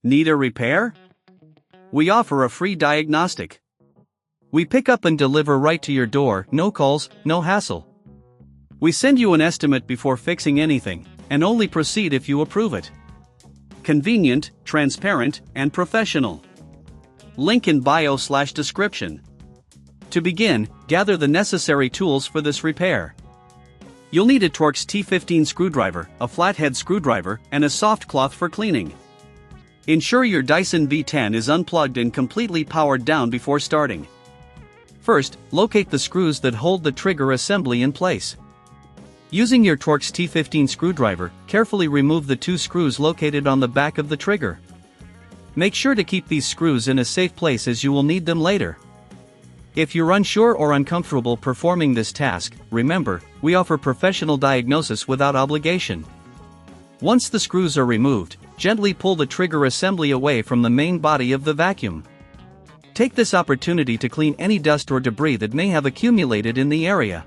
Need a repair? We offer a free diagnostic. We pick up and deliver right to your door, no calls, no hassle. We send you an estimate before fixing anything, and only proceed if you approve it. Convenient, transparent, and professional. Link in bio/description. To begin, gather the necessary tools for this repair. You'll need a Torx T15 screwdriver, a flathead screwdriver, and a soft cloth for cleaning. Ensure your Dyson V10 is unplugged and completely powered down before starting. First, locate the screws that hold the trigger assembly in place. Using your Torx T15 screwdriver, carefully remove the 2 screws located on the back of the trigger. Make sure to keep these screws in a safe place as you will need them later. If you're unsure or uncomfortable performing this task, remember, we offer professional diagnosis without obligation. Once the screws are removed, gently pull the trigger assembly away from the main body of the vacuum. Take this opportunity to clean any dust or debris that may have accumulated in the area.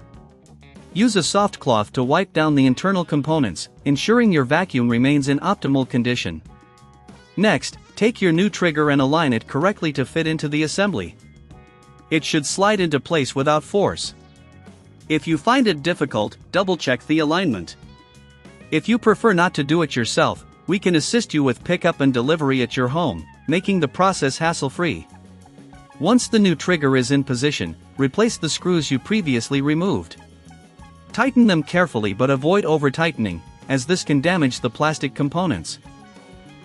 Use a soft cloth to wipe down the internal components, ensuring your vacuum remains in optimal condition. Next, take your new trigger and align it correctly to fit into the assembly. It should slide into place without force. If you find it difficult, double-check the alignment. If you prefer not to do it yourself, we can assist you with pickup and delivery at your home, making the process hassle-free. Once the new trigger is in position, replace the screws you previously removed. Tighten them carefully but avoid over-tightening, as this can damage the plastic components.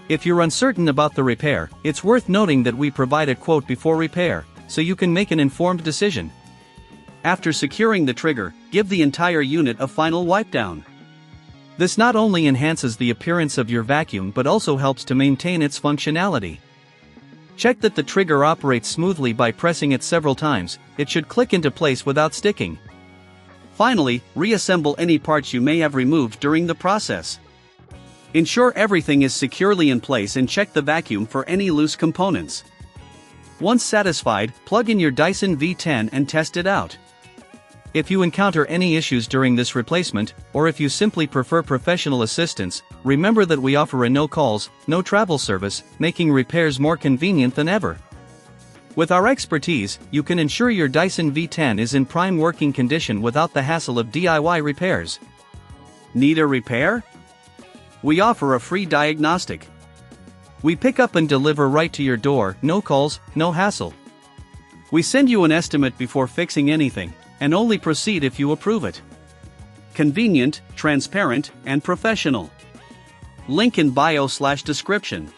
If you're uncertain about the repair, it's worth noting that we provide a quote before repair, so you can make an informed decision. After securing the trigger, give the entire unit a final wipe down. This not only enhances the appearance of your vacuum but also helps to maintain its functionality. Check that the trigger operates smoothly by pressing it several times. It should click into place without sticking. Finally, reassemble any parts you may have removed during the process. Ensure everything is securely in place and check the vacuum for any loose components. Once satisfied, plug in your Dyson V10 and test it out. If you encounter any issues during this replacement, or if you simply prefer professional assistance, remember that we offer a no-calls, no-travel service, making repairs more convenient than ever. With our expertise, you can ensure your Dyson V10 is in prime working condition without the hassle of DIY repairs. Need a repair? We offer a free diagnostic. We pick up and deliver right to your door, no calls, no hassle. We send you an estimate before fixing anything, and only proceed if you approve it. Convenient, transparent, and professional. Link in bio/description.